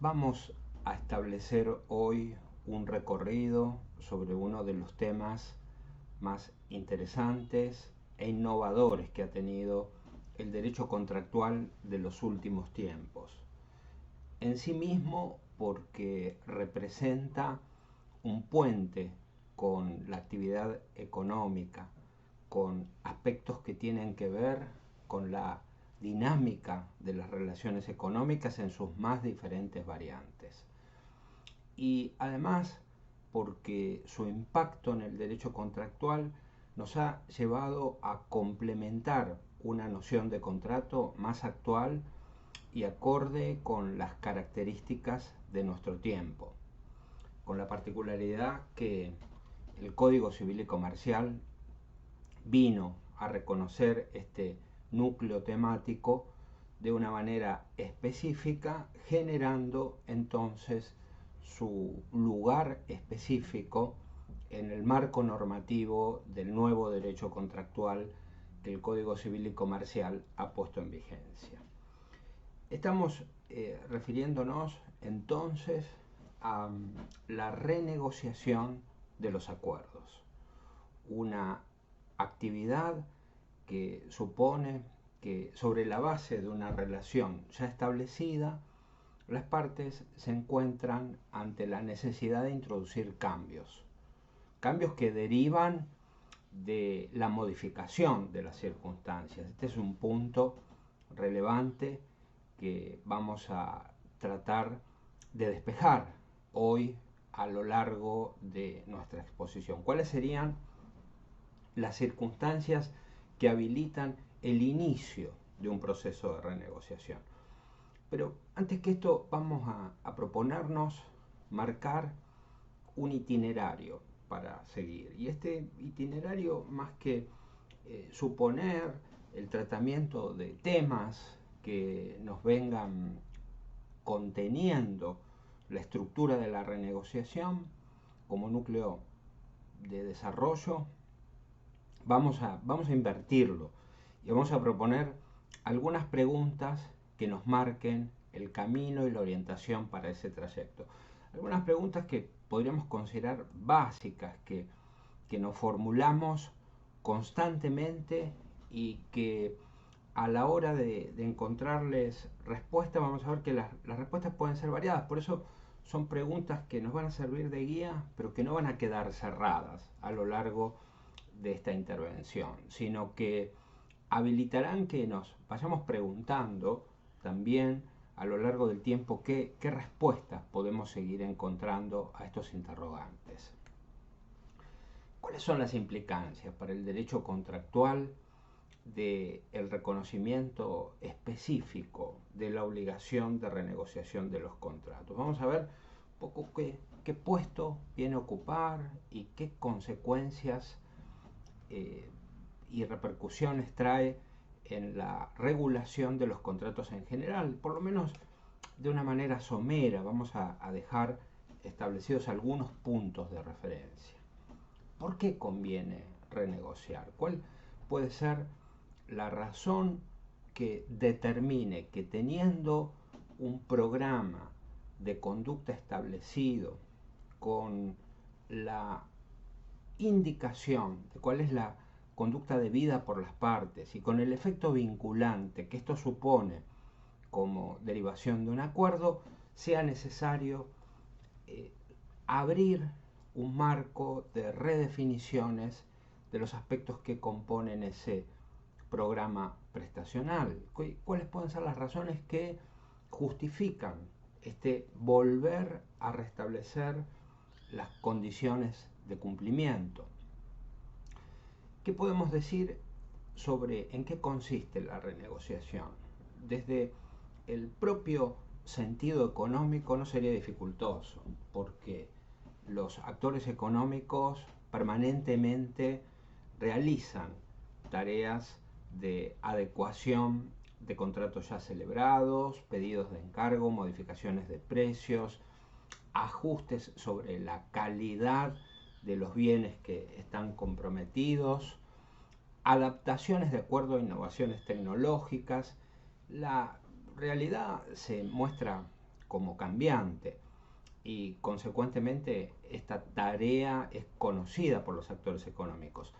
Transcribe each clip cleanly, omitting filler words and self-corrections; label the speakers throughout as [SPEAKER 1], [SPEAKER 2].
[SPEAKER 1] Vamos a establecer hoy un recorrido sobre uno de los temas más interesantes e innovadores que ha tenido el derecho contractual de los últimos tiempos. En sí mismo porque representa un puente con la actividad económica, con aspectos que tienen que ver con la dinámica de las relaciones económicas en sus más diferentes variantes. Y además porque su impacto en el derecho contractual nos ha llevado a complementar una noción de contrato más actual y acorde con las características de nuestro tiempo, con la particularidad que el Código Civil y Comercial vino a reconocer este núcleo temático de una manera específica, generando entonces su lugar específico en el marco normativo del nuevo derecho contractual que el Código Civil y Comercial ha puesto en vigencia. Estamos refiriéndonos entonces a la renegociación de los acuerdos, una actividad que supone que sobre la base de una relación ya establecida, las partes se encuentran ante la necesidad de introducir cambios que derivan de la modificación de las circunstancias. Este es un punto relevante que vamos a tratar de despejar hoy a lo largo de nuestra exposición. ¿Cuáles serían las circunstancias que habilitan el inicio de un proceso de renegociación? Pero antes que esto vamos a proponernos marcar un itinerario para seguir. Y este itinerario, más que suponer el tratamiento de temas que nos vengan conteniendo la estructura de la renegociación como núcleo de desarrollo, vamos a invertirlo y vamos a proponer algunas preguntas que nos marquen el camino y la orientación para ese trayecto. Algunas preguntas que podríamos considerar básicas, que nos formulamos constantemente y que a la hora de encontrarles respuestas, vamos a ver que las respuestas pueden ser variadas. Por eso son preguntas que nos van a servir de guía, pero que no van a quedar cerradas a lo largo de esta intervención, sino que habilitarán que nos vayamos preguntando también a lo largo del tiempo qué respuestas podemos seguir encontrando a estos interrogantes. ¿Cuáles son las implicancias para el derecho contractual del reconocimiento específico de la obligación de renegociación de los contratos? Vamos a ver un poco qué puesto viene a ocupar y qué consecuencias y repercusiones trae en la regulación de los contratos en general, por lo menos de una manera somera. Vamos a dejar establecidos algunos puntos de referencia. ¿Por qué conviene renegociar? ¿Cuál puede ser la razón que determine que, teniendo un programa de conducta establecido con la indicación de cuál es la conducta debida por las partes y con el efecto vinculante que esto supone como derivación de un acuerdo, sea necesario abrir un marco de redefiniciones de los aspectos que componen ese programa prestacional? ¿Cuáles pueden ser las razones que justifican este volver a restablecer las condiciones de cumplimiento? ¿Qué podemos decir sobre en qué consiste la renegociación? Desde el propio sentido económico no sería dificultoso, porque los actores económicos permanentemente realizan tareas de adecuación de contratos ya celebrados, pedidos de encargo, modificaciones de precios, ajustes sobre la calidad de los bienes que están comprometidos, adaptaciones de acuerdo a innovaciones tecnológicas. La realidad se muestra como cambiante y consecuentemente esta tarea es conocida por los actores económicos.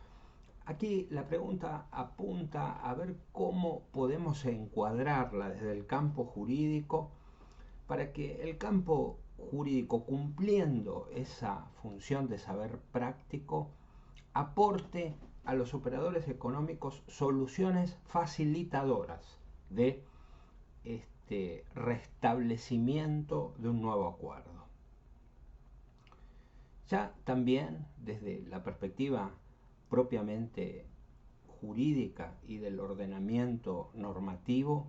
[SPEAKER 1] Aquí la pregunta apunta a ver cómo podemos encuadrarla desde el campo jurídico para que el campo jurídico, cumpliendo esa función de saber práctico, aporte a los operadores económicos soluciones facilitadoras de restablecimiento de un nuevo acuerdo. Ya también desde la perspectiva propiamente jurídica y del ordenamiento normativo,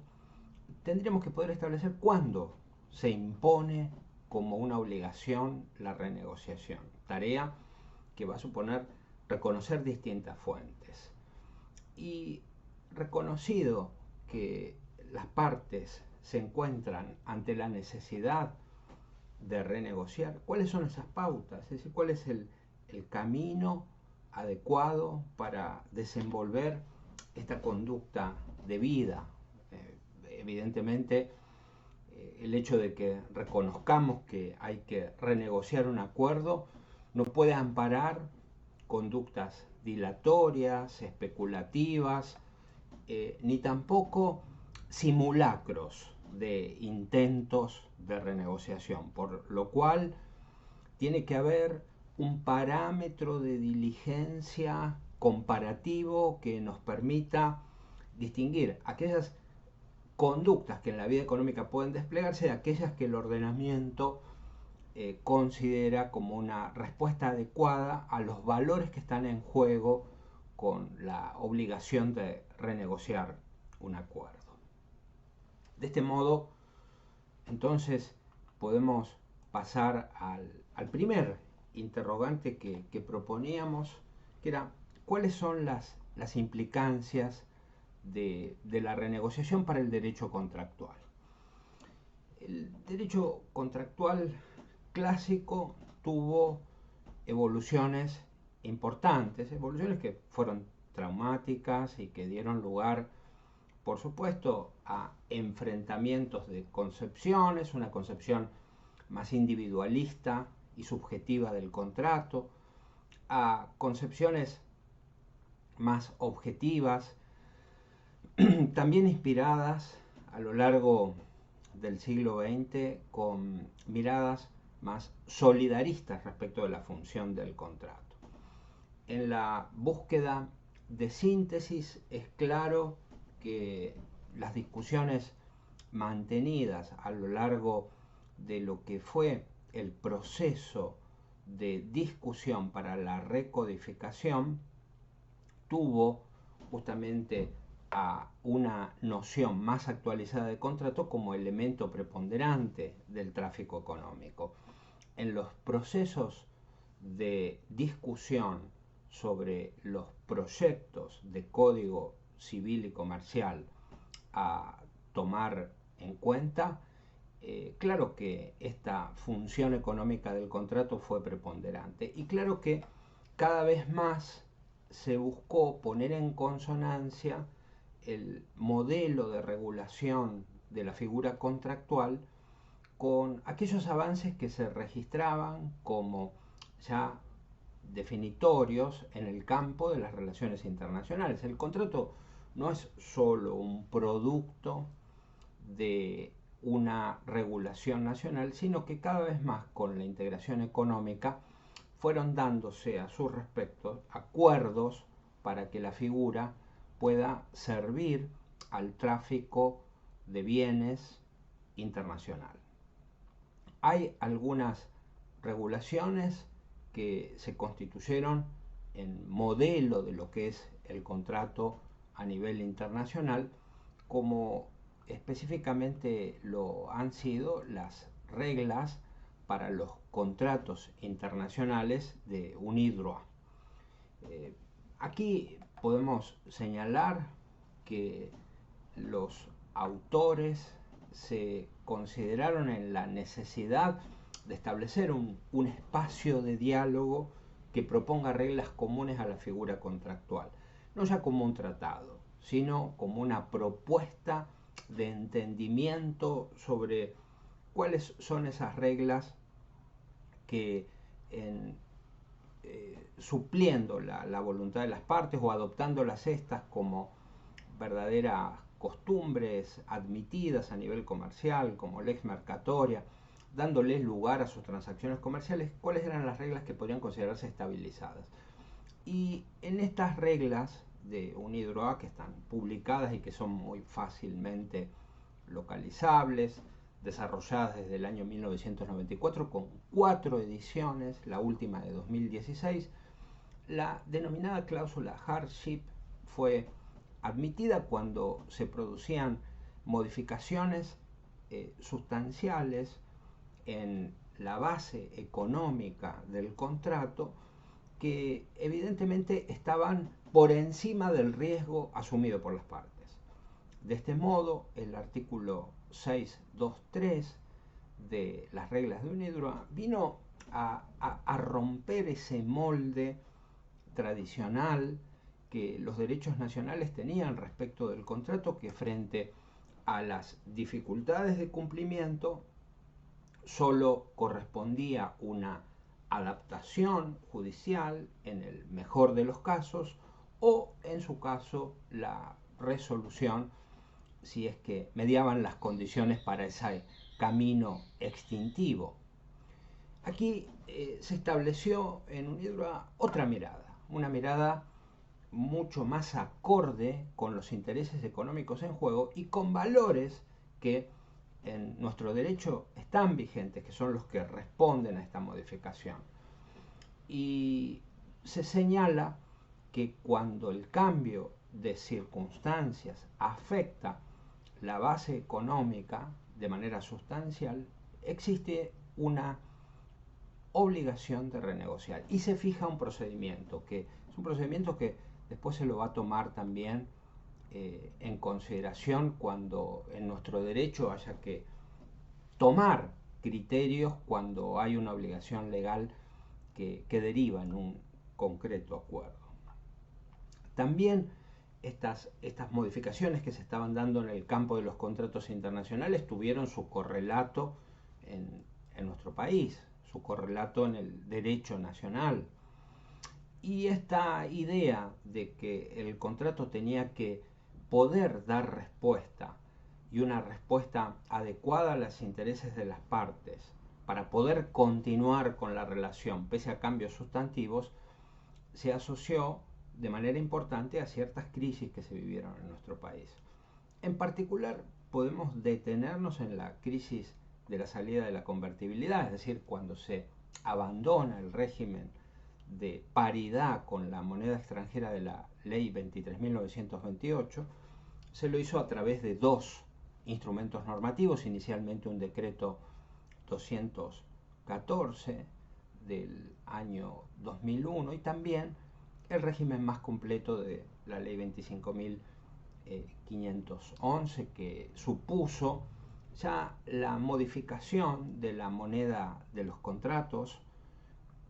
[SPEAKER 1] tendríamos que poder establecer cuándo se impone como una obligación la renegociación, tarea que va a suponer reconocer distintas fuentes. Y reconocido que las partes se encuentran ante la necesidad de renegociar, ¿cuáles son esas pautas? Es decir, ¿cuál es el camino adecuado para desenvolver esta conducta de vida? Evidentemente, el hecho de que reconozcamos que hay que renegociar un acuerdo no puede amparar conductas dilatorias, especulativas, ni tampoco simulacros de intentos de renegociación, por lo cual tiene que haber un parámetro de diligencia comparativo que nos permita distinguir aquellas conductas que en la vida económica pueden desplegarse de aquellas que el ordenamiento considera como una respuesta adecuada a los valores que están en juego con la obligación de renegociar un acuerdo. De este modo, entonces, podemos pasar al primer interrogante que proponíamos, que era cuáles son las implicancias de la renegociación para el derecho contractual. El derecho contractual clásico tuvo evoluciones importantes, evoluciones que fueron traumáticas y que dieron lugar, por supuesto, a enfrentamientos de concepciones, una concepción más individualista y subjetiva del contrato, a concepciones más objetivas, también inspiradas a lo largo del siglo XX con miradas más solidaristas respecto de la función del contrato. En la búsqueda de síntesis es claro que las discusiones mantenidas a lo largo de lo que fue el proceso de discusión para la recodificación tuvo justamente a una noción más actualizada de contrato como elemento preponderante del tráfico económico. En los procesos de discusión sobre los proyectos de código civil y comercial a tomar en cuenta, claro que esta función económica del contrato fue preponderante y claro que cada vez más se buscó poner en consonancia el modelo de regulación de la figura contractual con aquellos avances que se registraban como ya definitorios en el campo de las relaciones internacionales. El contrato no es solo un producto de una regulación nacional, sino que cada vez más con la integración económica fueron dándose a su respecto acuerdos para que la figura pueda servir al tráfico de bienes internacional. Hay algunas regulaciones que se constituyeron en modelo de lo que es el contrato a nivel internacional, como específicamente lo han sido las reglas para los contratos internacionales de UNIDROIT. Aquí podemos señalar que los autores se consideraron en la necesidad de establecer un espacio de diálogo que proponga reglas comunes a la figura contractual, no ya como un tratado, sino como una propuesta de entendimiento sobre cuáles son esas reglas que supliendo la voluntad de las partes o adoptándolas estas como verdaderas costumbres admitidas a nivel comercial, como lex mercatoria, dándoles lugar a sus transacciones comerciales, cuáles eran las reglas que podrían considerarse estabilizadas. Y en estas reglas de UNIDROIT, que están publicadas y que son muy fácilmente localizables, desarrolladas desde el año 1994 con 4 ediciones, la última de 2016, la denominada cláusula hardship fue admitida cuando se producían modificaciones sustanciales en la base económica del contrato que evidentemente estaban por encima del riesgo asumido por las partes. De este modo, el artículo 623 de las reglas de UNIDROIT vino a romper ese molde tradicional que los derechos nacionales tenían respecto del contrato, que frente a las dificultades de cumplimiento solo correspondía una adaptación judicial en el mejor de los casos, o en su caso la resolución si es que mediaban las condiciones para ese camino extintivo. Aquí se estableció en UNIDROIT otra mirada, una mirada mucho más acorde con los intereses económicos en juego y con valores que en nuestro derecho están vigentes, que son los que responden a esta modificación. Y se señala que cuando el cambio de circunstancias afecta la base económica de manera sustancial, existe una obligación de renegociar y se fija un procedimiento, que es un procedimiento que después se lo va a tomar también en consideración cuando en nuestro derecho haya que tomar criterios cuando hay una obligación legal que deriva en un concreto acuerdo. También estas modificaciones que se estaban dando en el campo de los contratos internacionales tuvieron su correlato en nuestro país, su correlato en el derecho nacional. Y esta idea de que el contrato tenía que poder dar respuesta, y una respuesta adecuada a los intereses de las partes, para poder continuar con la relación pese a cambios sustantivos, se asoció de manera importante a ciertas crisis que se vivieron en nuestro país. En particular, podemos detenernos en la crisis de la salida de la convertibilidad, es decir, cuando se abandona el régimen de paridad con la moneda extranjera de la ley 23.928, se lo hizo a través de dos instrumentos normativos, inicialmente un decreto 214 del año 2001 y también el régimen más completo de la ley 25.511, que supuso ya la modificación de la moneda de los contratos,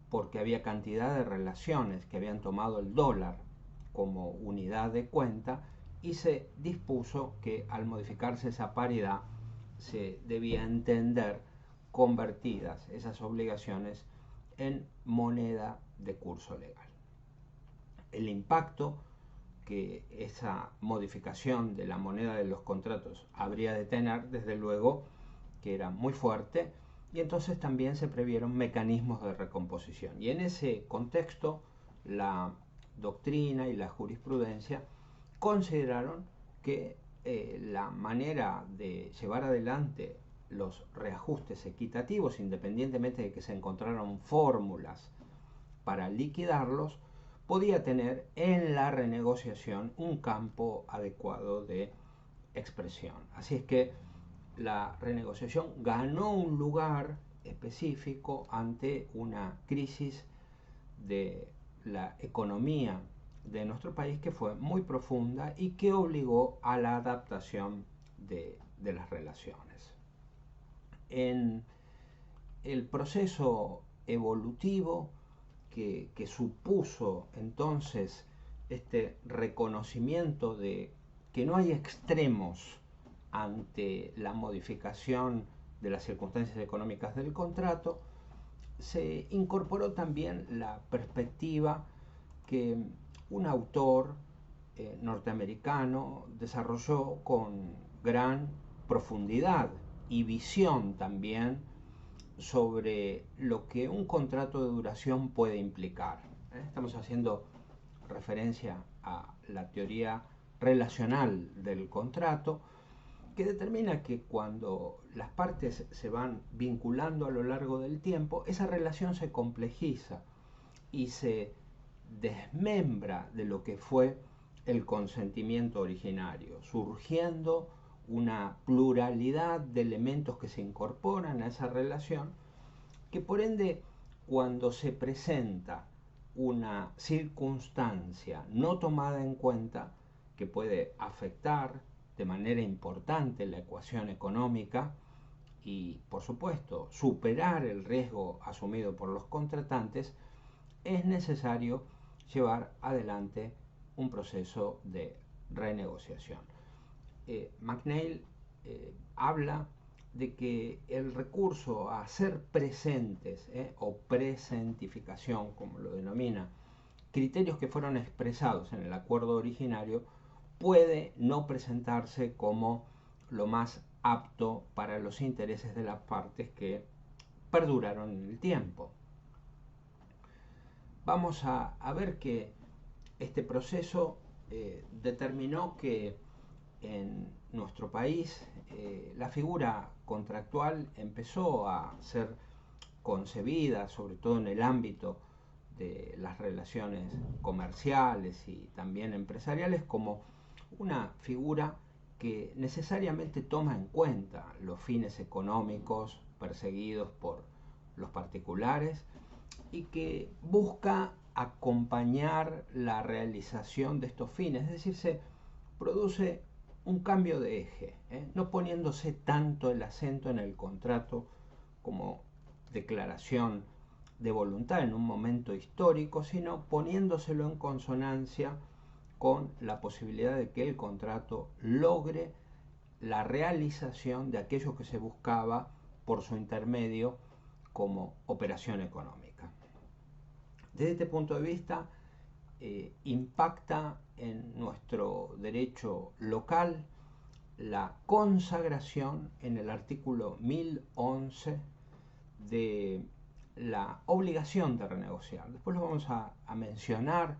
[SPEAKER 1] porque había cantidad de relaciones que habían tomado el dólar como unidad de cuenta, y se dispuso que al modificarse esa paridad se debía entender convertidas esas obligaciones en moneda de curso legal. El impacto que esa modificación de la moneda de los contratos habría de tener, desde luego, que era muy fuerte, y entonces también se previeron mecanismos de recomposición. Y en ese contexto, la doctrina y la jurisprudencia consideraron que la manera de llevar adelante los reajustes equitativos, independientemente de que se encontraran fórmulas para liquidarlos, podía tener en la renegociación un campo adecuado de expresión. Así es que la renegociación ganó un lugar específico ante una crisis de la economía de nuestro país que fue muy profunda y que obligó a la adaptación de las relaciones. En el proceso evolutivo que supuso entonces este reconocimiento de que no hay extremos ante la modificación de las circunstancias económicas del contrato, se incorporó también la perspectiva que un autor norteamericano desarrolló con gran profundidad y visión también sobre lo que un contrato de duración puede implicar. Estamos haciendo referencia a la teoría relacional del contrato, que determina que cuando las partes se van vinculando a lo largo del tiempo, esa relación se complejiza y se desmembra de lo que fue el consentimiento originario, surgiendo una pluralidad de elementos que se incorporan a esa relación, que por ende, cuando se presenta una circunstancia no tomada en cuenta que puede afectar de manera importante la ecuación económica y, por supuesto, superar el riesgo asumido por los contratantes, es necesario llevar adelante un proceso de renegociación. McNeil habla de que el recurso a hacer presentes o presentificación, como lo denomina, criterios que fueron expresados en el acuerdo originario, puede no presentarse como lo más apto para los intereses de las partes que perduraron en el tiempo. Vamos a ver que este proceso determinó que en nuestro país la figura contractual empezó a ser concebida, sobre todo en el ámbito de las relaciones comerciales y también empresariales, como una figura que necesariamente toma en cuenta los fines económicos perseguidos por los particulares y que busca acompañar la realización de estos fines, es decir, se produce un cambio de eje, no poniéndose tanto el acento en el contrato como declaración de voluntad en un momento histórico, sino poniéndoselo en consonancia con la posibilidad de que el contrato logre la realización de aquello que se buscaba por su intermedio como operación económica. Desde este punto de vista, impacta en nuestro derecho local la consagración en el artículo 1011 de la obligación de renegociar. Después lo vamos a mencionar,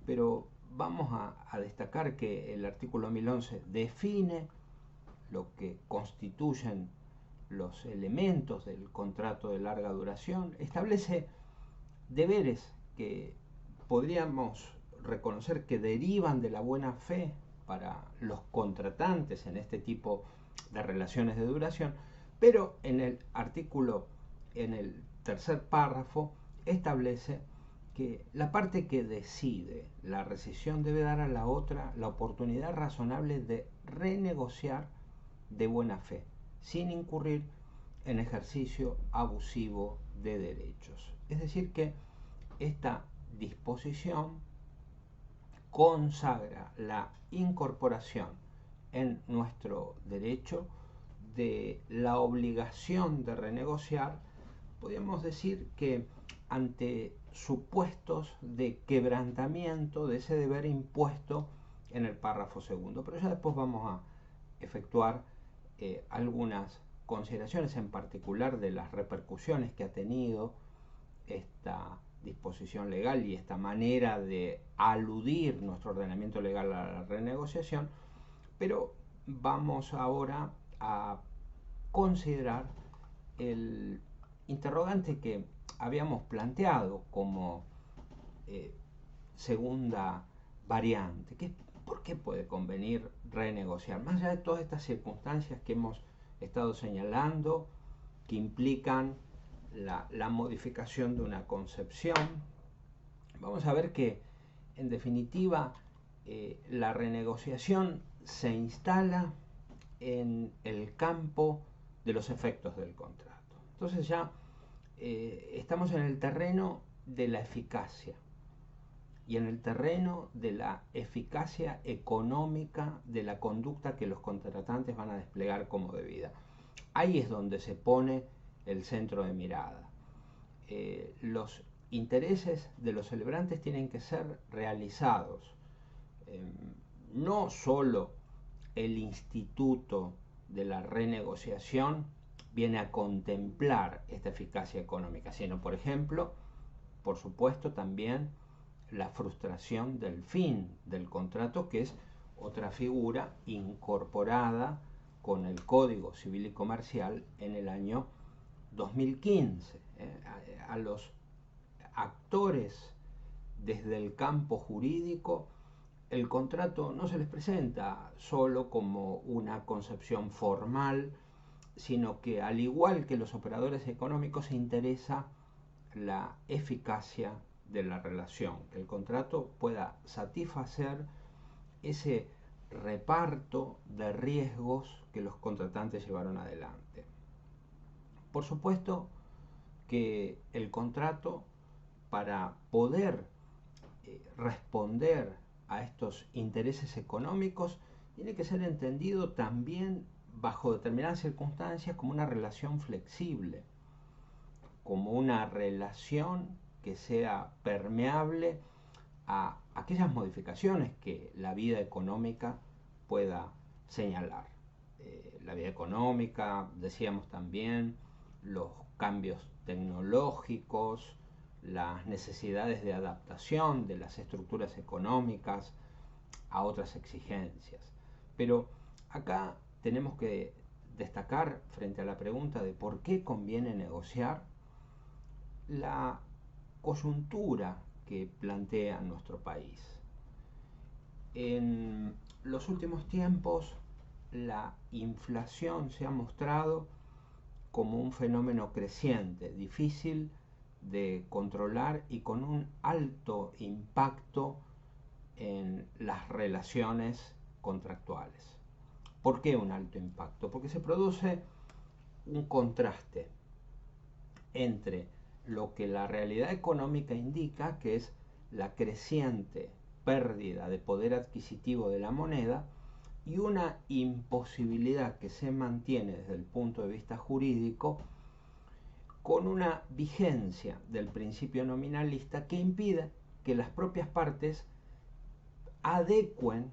[SPEAKER 1] pero vamos a destacar que el artículo 1011 define lo que constituyen los elementos del contrato de larga duración, establece deberes que podríamos reconocer que derivan de la buena fe para los contratantes en este tipo de relaciones de duración, pero en el artículo, en el tercer párrafo, establece que la parte que decide la rescisión debe dar a la otra la oportunidad razonable de renegociar de buena fe, sin incurrir en ejercicio abusivo de derechos. Es decir, que esta disposición consagra la incorporación en nuestro derecho de la obligación de renegociar, podríamos decir que ante supuestos de quebrantamiento de ese deber impuesto en el párrafo segundo. Pero ya después vamos a efectuar algunas consideraciones en particular de las repercusiones que ha tenido esta disposición legal y esta manera de aludir nuestro ordenamiento legal a la renegociación, pero vamos ahora a considerar el interrogante que habíamos planteado como segunda variante, que es ¿por qué puede convenir renegociar? Más allá de todas estas circunstancias que hemos estado señalando, que implican la modificación de una concepción, vamos a ver que en definitiva la renegociación se instala en el campo de los efectos del contrato. Entonces ya estamos en el terreno de la eficacia y en el terreno de la eficacia económica de la conducta que los contratantes van a desplegar como debida. Ahí es donde se pone el centro de mirada. Los intereses de los celebrantes tienen que ser realizados. No solo el instituto de la renegociación viene a contemplar esta eficacia económica, sino, por ejemplo, por supuesto, también la frustración del fin del contrato, que es otra figura incorporada con el Código Civil y Comercial en el año 2015. A los actores desde el campo jurídico, el contrato no se les presenta solo como una concepción formal, sino que, al igual que los operadores económicos, se interesa la eficacia de la relación, que el contrato pueda satisfacer ese reparto de riesgos que los contratantes llevaron adelante. Por supuesto que el contrato, para poder responder a estos intereses económicos, tiene que ser entendido también bajo determinadas circunstancias como una relación flexible, como una relación que sea permeable a aquellas modificaciones que la vida económica pueda señalar. La vida económica, decíamos también, los cambios tecnológicos, las necesidades de adaptación de las estructuras económicas a otras exigencias. Pero acá tenemos que destacar, frente a la pregunta de por qué conviene negociar, la coyuntura que plantea nuestro país. En los últimos tiempos, la inflación se ha mostrado como un fenómeno creciente, difícil de controlar y con un alto impacto en las relaciones contractuales. ¿Por qué un alto impacto? Porque se produce un contraste entre lo que la realidad económica indica, que es la creciente pérdida de poder adquisitivo de la moneda, y una imposibilidad que se mantiene desde el punto de vista jurídico, con una vigencia del principio nominalista que impide que las propias partes adecuen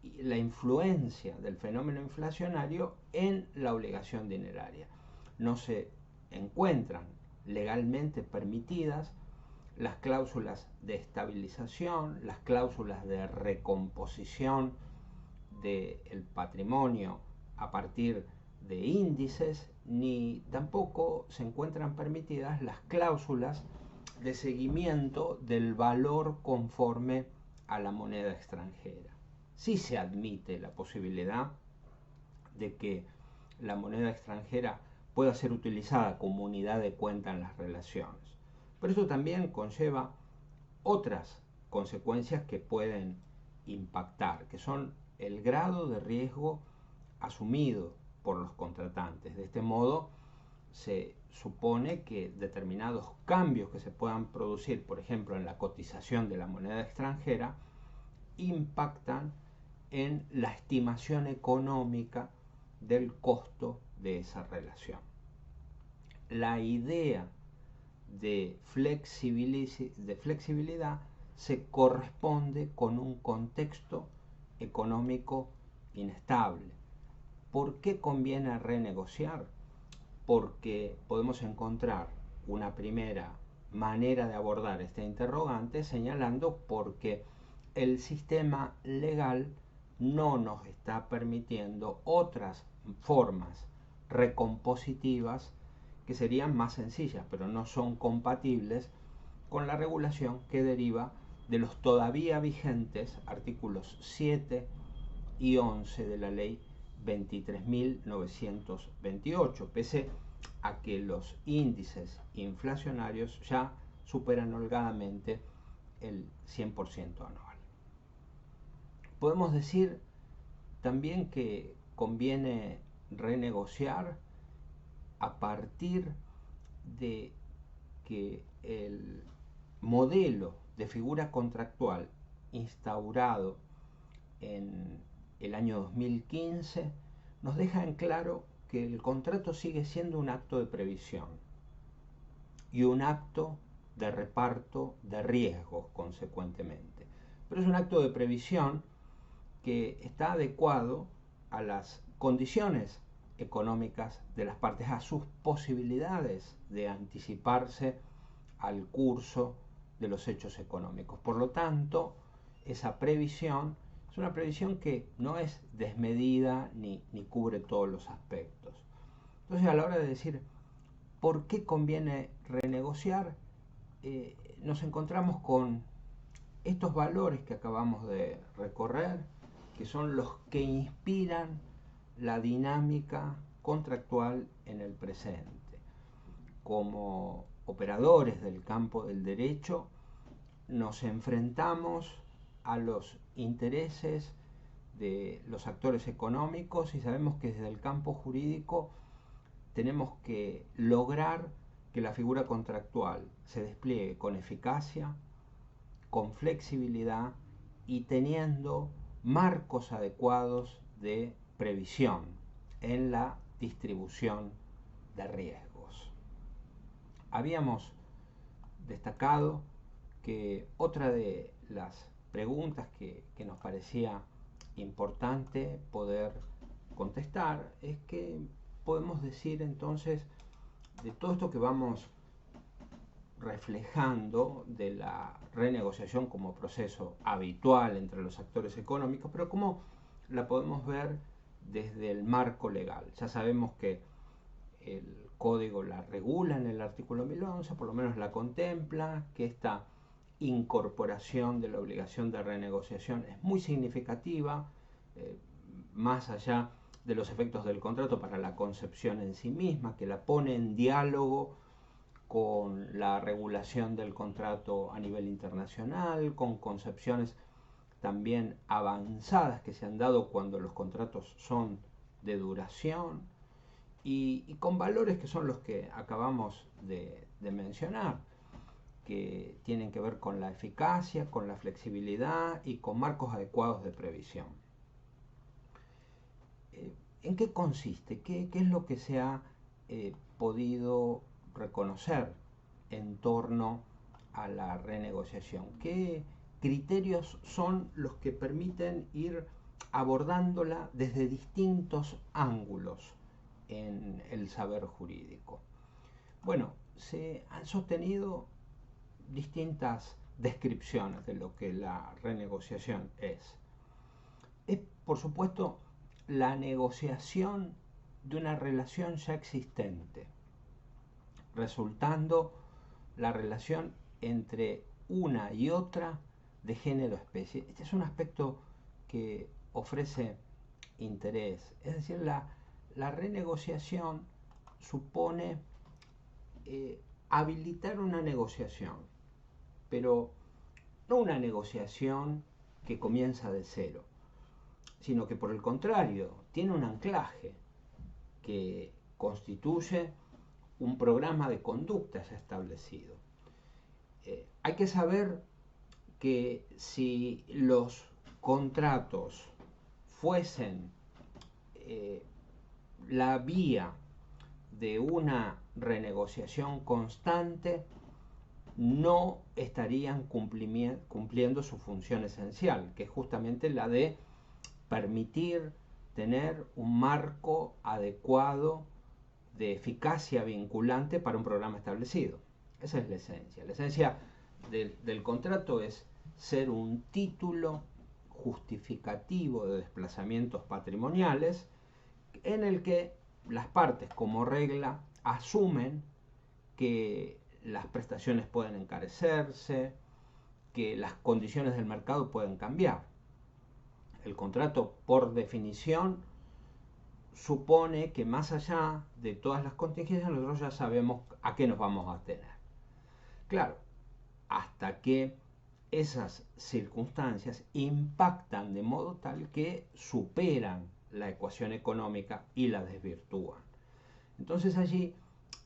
[SPEAKER 1] la influencia del fenómeno inflacionario en la obligación dineraria. No se encuentran legalmente permitidas las cláusulas de estabilización, las cláusulas de recomposición del patrimonio a partir de índices, ni tampoco se encuentran permitidas las cláusulas de seguimiento del valor conforme a la moneda extranjera. Sí se admite la posibilidad de que la moneda extranjera pueda ser utilizada como unidad de cuenta en las relaciones, pero eso también conlleva otras consecuencias que pueden impactar, que son el grado de riesgo asumido por los contratantes. De este modo, se supone que determinados cambios que se puedan producir, por ejemplo, en la cotización de la moneda extranjera, impactan en la estimación económica del costo de esa relación. La idea de flexibilidad se corresponde con un contexto económico inestable. ¿Por qué conviene renegociar? Porque podemos encontrar una primera manera de abordar este interrogante señalando porque el sistema legal no nos está permitiendo otras formas recompositivas que serían más sencillas, pero no son compatibles con la regulación que deriva de los todavía vigentes artículos 7 y 11 de la ley 23.928, pese a que los índices inflacionarios ya superan holgadamente el 100% anual. Podemos decir también que conviene renegociar a partir de que el modelo de figura contractual instaurado en el año 2015 nos deja en claro que el contrato sigue siendo un acto de previsión y un acto de reparto de riesgos, consecuentemente. Pero es un acto de previsión que está adecuado a las condiciones económicas de las partes, a sus posibilidades de anticiparse al curso de los hechos económicos. Por lo tanto, esa previsión es una previsión que no es desmedida ni cubre todos los aspectos. Entonces, a la hora de decir por qué conviene renegociar, nos encontramos con estos valores que acabamos de recorrer, que son los que inspiran la dinámica contractual en el presente. Como operadores del campo del derecho, nos enfrentamos a los intereses de los actores económicos y sabemos que desde el campo jurídico tenemos que lograr que la figura contractual se despliegue con eficacia, con flexibilidad y teniendo marcos adecuados de previsión en la distribución de riesgos. Habíamos destacado que otra de las preguntas que nos parecía importante poder contestar es que podemos decir entonces de todo esto que vamos reflejando de la renegociación como proceso habitual entre los actores económicos, pero cómo la podemos ver desde el marco legal. Ya sabemos que el código la regula en el artículo 1011, por lo menos la contempla, que esta incorporación de la obligación de renegociación es muy significativa, más allá de los efectos del contrato para la concepción en sí misma, que la pone en diálogo con la regulación del contrato a nivel internacional, con concepciones también avanzadas que se han dado cuando los contratos son de duración y con valores que son los que acabamos de mencionar, que tienen que ver con la eficacia, con la flexibilidad y con marcos adecuados de previsión. ¿En qué consiste? ¿Qué es lo que se ha podido reconocer en torno a la renegociación? ¿Qué criterios son los que permiten ir abordándola desde distintos ángulos en el saber jurídico? Bueno, se han sostenido distintas descripciones de lo que la renegociación es. Es, por supuesto, la negociación de una relación ya existente, resultando la relación entre una y otra de género-especie. Este es un aspecto que ofrece interés. Es decir, la renegociación supone habilitar una negociación, pero no una negociación que comienza de cero, sino que por el contrario tiene un anclaje que constituye un programa de conducta ya establecido. Hay que saber que si los contratos fuesen la vía de una renegociación constante, no estarían cumpliendo su función esencial, que es justamente la de permitir tener un marco adecuado de eficacia vinculante para un programa establecido. Esa es la esencia. La esencia del contrato es ser un título justificativo de desplazamientos patrimoniales en el que las partes, como regla, asumen que las prestaciones pueden encarecerse, que las condiciones del mercado pueden cambiar. El contrato, por definición, supone que más allá de todas las contingencias, nosotros ya sabemos a qué nos vamos a tener. Claro, hasta que esas circunstancias impactan de modo tal que superan la ecuación económica y la desvirtúan. Entonces allí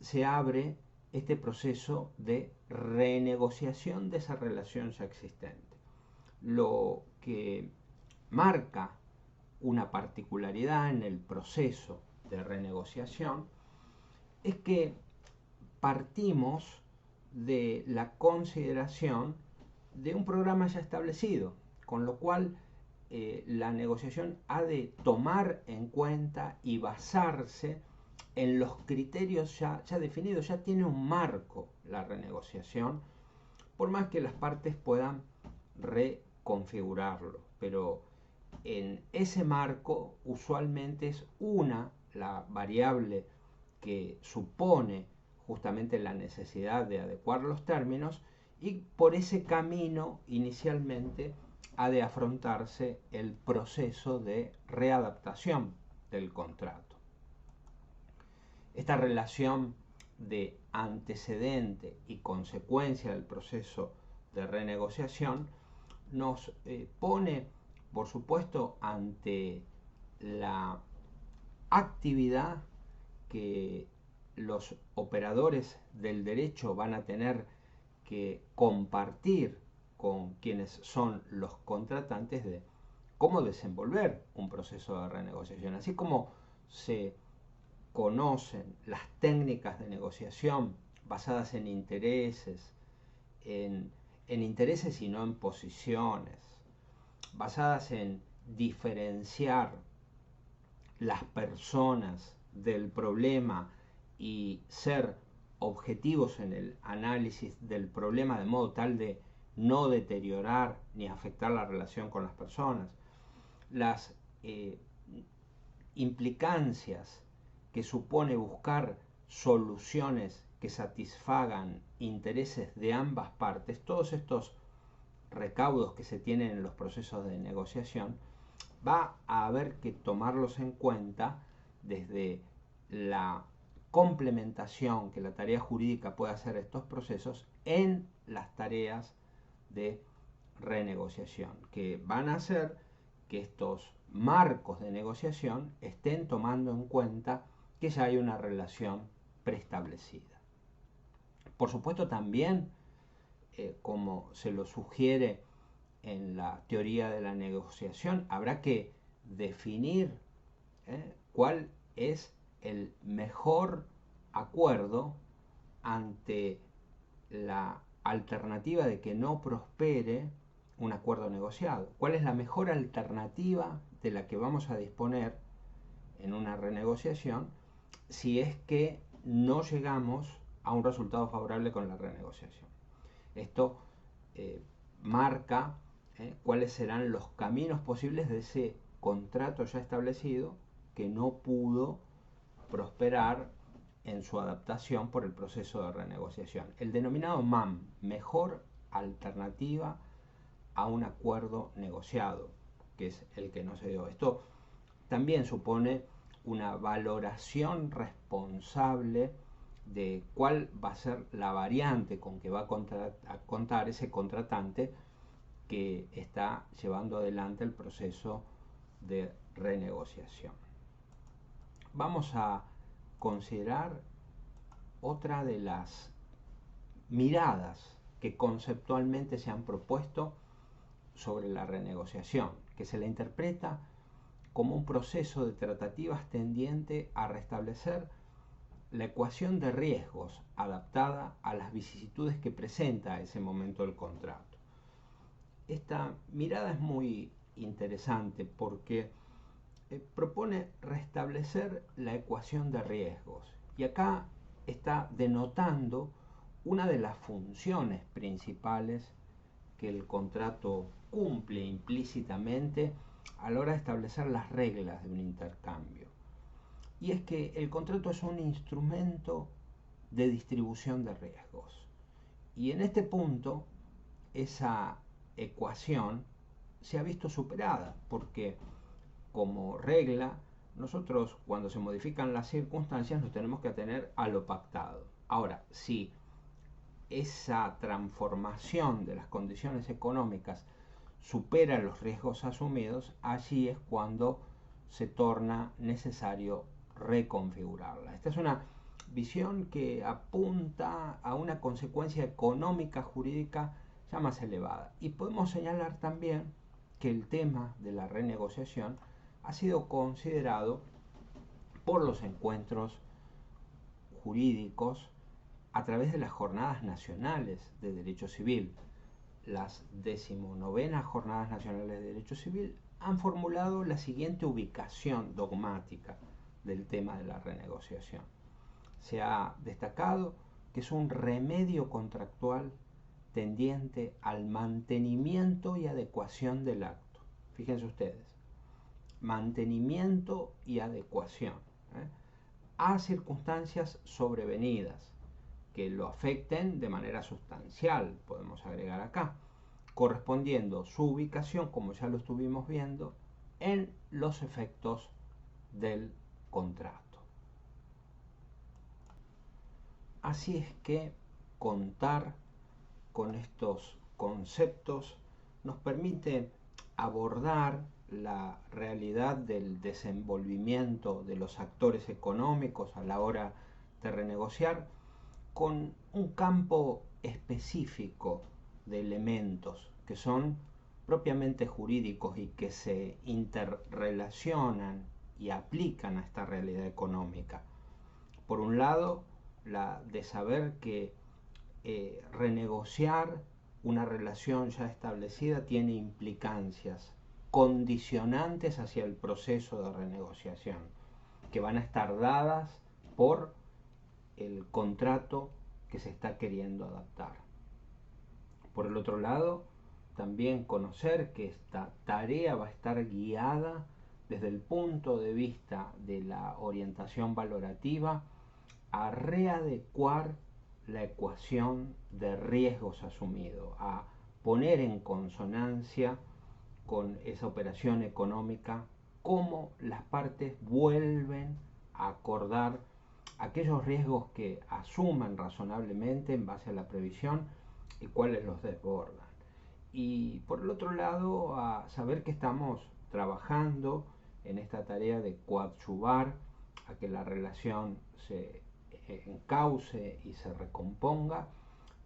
[SPEAKER 1] se abre este proceso de renegociación de esa relación ya existente. Lo que marca una particularidad en el proceso de renegociación, es que partimos de la consideración de un programa ya establecido, con lo cual la negociación ha de tomar en cuenta y basarse en los criterios ya definidos. Ya tiene un marco la renegociación, por más que las partes puedan reconfigurarlo, pero en ese marco usualmente es la variable que supone justamente la necesidad de adecuar los términos, y por ese camino inicialmente ha de afrontarse el proceso de readaptación del contrato. Esta relación de antecedente y consecuencia del proceso de renegociación nos pone, por supuesto, ante la actividad que los operadores del derecho van a tener que compartir con quienes son los contratantes de cómo desenvolver un proceso de renegociación. Así como se conocen las técnicas de negociación basadas en intereses, en intereses y no en posiciones, basadas en diferenciar las personas del problema y ser objetivos en el análisis del problema de modo tal de no deteriorar ni afectar la relación con las personas, las implicancias que supone buscar soluciones que satisfagan intereses de ambas partes, todos estos recaudos que se tienen en los procesos de negociación, va a haber que tomarlos en cuenta desde la complementación que la tarea jurídica puede hacer a estos procesos en las tareas de renegociación, que van a hacer que estos marcos de negociación estén tomando en cuenta que ya hay una relación preestablecida. Por supuesto también, como se lo sugiere en la teoría de la negociación, habrá que definir cuál es el mejor acuerdo ante la alternativa de que no prospere un acuerdo negociado. ¿Cuál es la mejor alternativa de la que vamos a disponer en una renegociación si es que no llegamos a un resultado favorable con la renegociación? Esto marca cuáles serán los caminos posibles de ese contrato ya establecido que no pudo prosperar en su adaptación por el proceso de renegociación. El denominado MAM, mejor alternativa a un acuerdo negociado, que es el que no se dio. Esto también supone una valoración responsable de cuál va a ser la variante con que va a contar ese contratante que está llevando adelante el proceso de renegociación. Vamos a considerar otra de las miradas que conceptualmente se han propuesto sobre la renegociación, que se la interpreta como un proceso de tratativas tendiente a restablecer la ecuación de riesgos adaptada a las vicisitudes que presenta a ese momento el contrato. Esta mirada es muy interesante porque propone restablecer la ecuación de riesgos, y acá está denotando una de las funciones principales que el contrato cumple implícitamente a la hora de establecer las reglas de un intercambio. Y es que el contrato es un instrumento de distribución de riesgos. Y en este punto, esa ecuación se ha visto superada, porque como regla, nosotros cuando se modifican las circunstancias nos tenemos que atener a lo pactado. Ahora, si esa transformación de las condiciones económicas supera los riesgos asumidos, allí es cuando se torna necesario reconfigurarla. Esta es una visión que apunta a una consecuencia económica jurídica ya más elevada. Y podemos señalar también que el tema de la renegociación ha sido considerado por los encuentros jurídicos a través de las Jornadas Nacionales de Derecho Civil. Las 19ª Jornadas Nacionales de Derecho Civil han formulado la siguiente ubicación dogmática del tema de la renegociación. Se ha destacado que es un remedio contractual tendiente al mantenimiento y adecuación del acto. Fíjense ustedes, mantenimiento y adecuación a circunstancias sobrevenidas que lo afecten de manera sustancial, podemos agregar acá, correspondiendo su ubicación, como ya lo estuvimos viendo, en los efectos del contrato. Así es que contar con estos conceptos nos permite abordar la realidad del desenvolvimiento de los actores económicos a la hora de renegociar con un campo específico de elementos que son propiamente jurídicos y que se interrelacionan y aplican a esta realidad económica. Por un lado, la de saber que renegociar una relación ya establecida tiene implicancias condicionantes hacia el proceso de renegociación, que van a estar dadas por el contrato que se está queriendo adaptar. Por el otro lado, también conocer que esta tarea va a estar guiada desde el punto de vista de la orientación valorativa a readecuar la ecuación de riesgos asumido, a poner en consonancia con esa operación económica cómo las partes vuelven a acordar aquellos riesgos que asuman razonablemente en base a la previsión y cuáles los desbordan. Y por el otro lado, a saber que estamos trabajando en esta tarea de coadyuvar a que la relación se encauce y se recomponga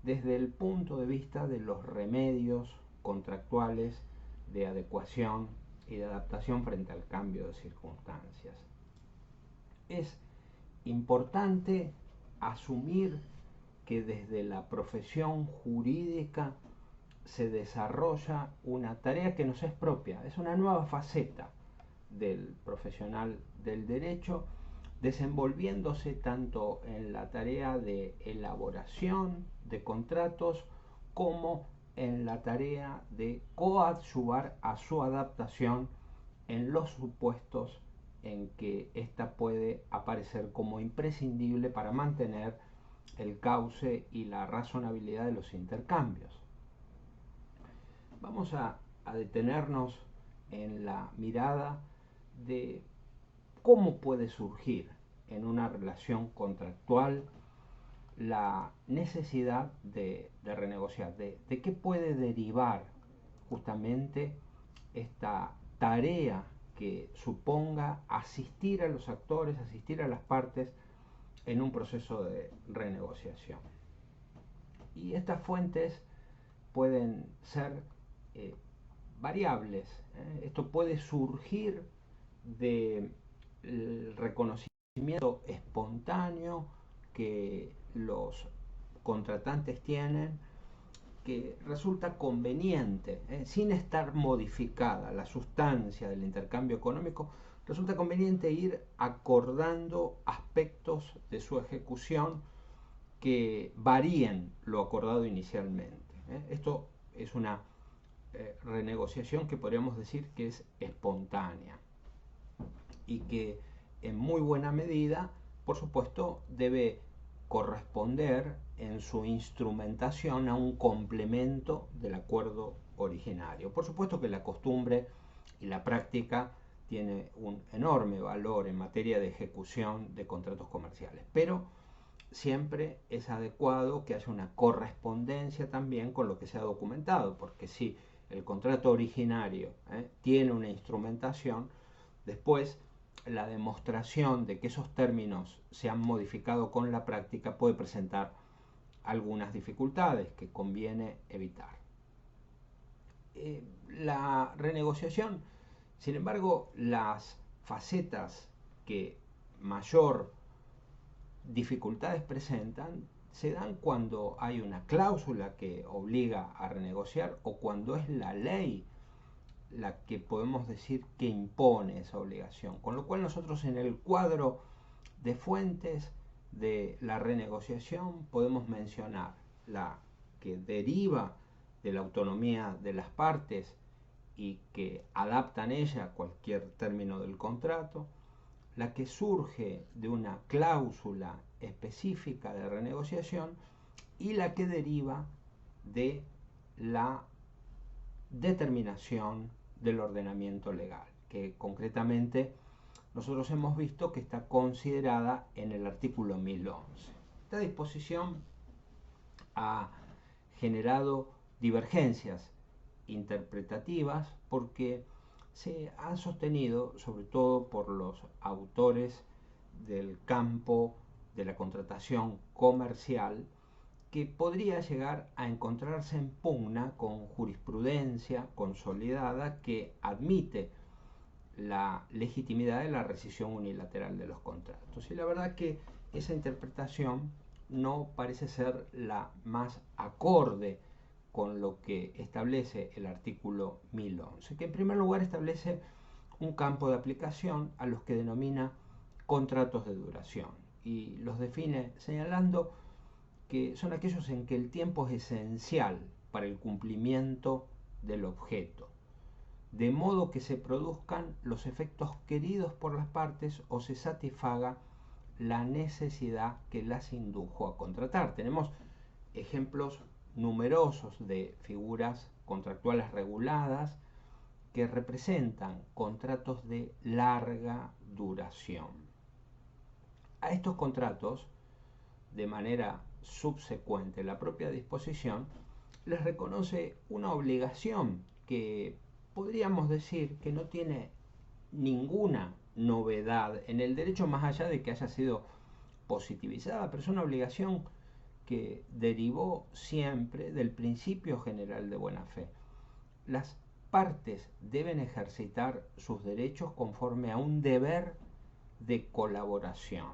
[SPEAKER 1] desde el punto de vista de los remedios contractuales de adecuación y de adaptación frente al cambio de circunstancias. Es importante asumir que desde la profesión jurídica se desarrolla una tarea que nos es propia, es una nueva faceta del profesional del derecho, desenvolviéndose tanto en la tarea de elaboración de contratos como en la tarea de coadyuvar a su adaptación en los supuestos en que ésta puede aparecer como imprescindible para mantener el cauce y la razonabilidad de los intercambios. Vamos a detenernos en la mirada de cómo puede surgir en una relación contractual la necesidad de renegociar, de qué puede derivar justamente esta tarea que suponga asistir a los actores, asistir a las partes en un proceso de renegociación. Y estas fuentes pueden ser variables. Esto puede surgir del reconocimiento espontáneo que los contratantes tienen, que resulta conveniente, sin estar modificada la sustancia del intercambio económico, resulta conveniente ir acordando aspectos de su ejecución que varíen lo acordado inicialmente. Esto es una renegociación que podríamos decir que es espontánea y que en muy buena medida, por supuesto, debe corresponder en su instrumentación a un complemento del acuerdo originario. Por supuesto que la costumbre y la práctica tiene un enorme valor en materia de ejecución de contratos comerciales, pero siempre es adecuado que haya una correspondencia también con lo que se ha documentado, porque si el contrato originario tiene una instrumentación, después la demostración de que esos términos se han modificado con la práctica puede presentar algunas dificultades que conviene evitar. La renegociación Sin embargo, las facetas que mayor dificultades presentan se dan cuando hay una cláusula que obliga a renegociar o cuando es la ley la que podemos decir que impone esa obligación. Con lo cual nosotros en el cuadro de fuentes de la renegociación podemos mencionar la que deriva de la autonomía de las partes y que adaptan ella a cualquier término del contrato, la que surge de una cláusula específica de renegociación y la que deriva de la determinación del ordenamiento legal, que concretamente nosotros hemos visto que está considerada en el artículo 1011. Esta disposición ha generado divergencias interpretativas porque se ha sostenido, sobre todo por los autores del campo de la contratación comercial, que podría llegar a encontrarse en pugna con jurisprudencia consolidada que admite la legitimidad de la rescisión unilateral de los contratos. Y la verdad que esa interpretación no parece ser la más acorde con lo que establece el artículo 1011, que en primer lugar establece un campo de aplicación a los que denomina contratos de duración y los define señalando que son aquellos en que el tiempo es esencial para el cumplimiento del objeto, de modo que se produzcan los efectos queridos por las partes o se satisfaga la necesidad que las indujo a contratar. Tenemos ejemplos numerosos de figuras contractuales reguladas que representan contratos de larga duración. A estos contratos, de manera subsecuente, la propia disposición les reconoce una obligación que podríamos decir que no tiene ninguna novedad en el derecho más allá de que haya sido positivizada, pero es una obligación que derivó siempre del principio general de buena fe. Las partes deben ejercitar sus derechos conforme a un deber de colaboración.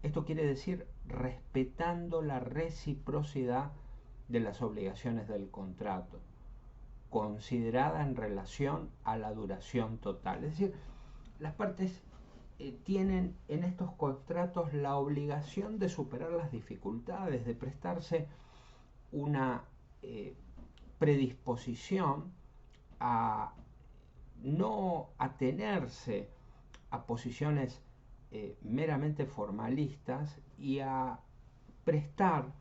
[SPEAKER 1] Esto quiere decir respetando la reciprocidad de las obligaciones del contrato, considerada en relación a la duración total. Es decir, las partes tienen en estos contratos la obligación de superar las dificultades, de prestarse una predisposición a no atenerse a posiciones meramente formalistas y a prestar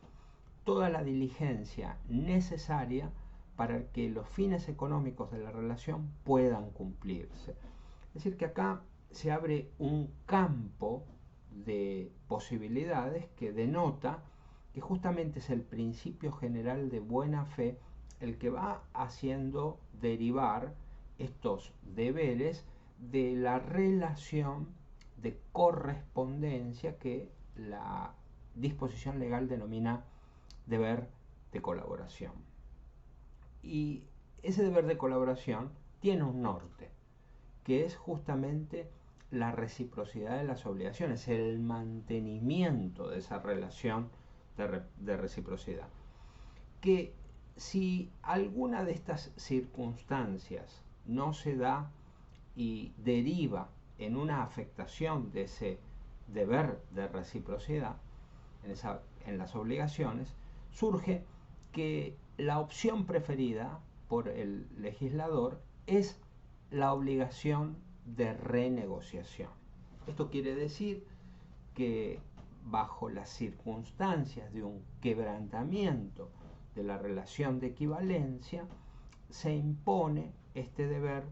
[SPEAKER 1] toda la diligencia necesaria para que los fines económicos de la relación puedan cumplirse. Es decir, que acá se abre un campo de posibilidades que denota que justamente es el principio general de buena fe el que va haciendo derivar estos deberes de la relación de correspondencia que la disposición legal denomina deber de colaboración. Y ese deber de colaboración tiene un norte, que es justamente la reciprocidad de las obligaciones, el mantenimiento de esa relación de reciprocidad. Que si alguna de estas circunstancias no se da y deriva en una afectación de ese deber de reciprocidad, en las obligaciones, surge que la opción preferida por el legislador es la obligación de renegociación. Esto quiere decir que bajo las circunstancias de un quebrantamiento de la relación de equivalencia, se impone este deber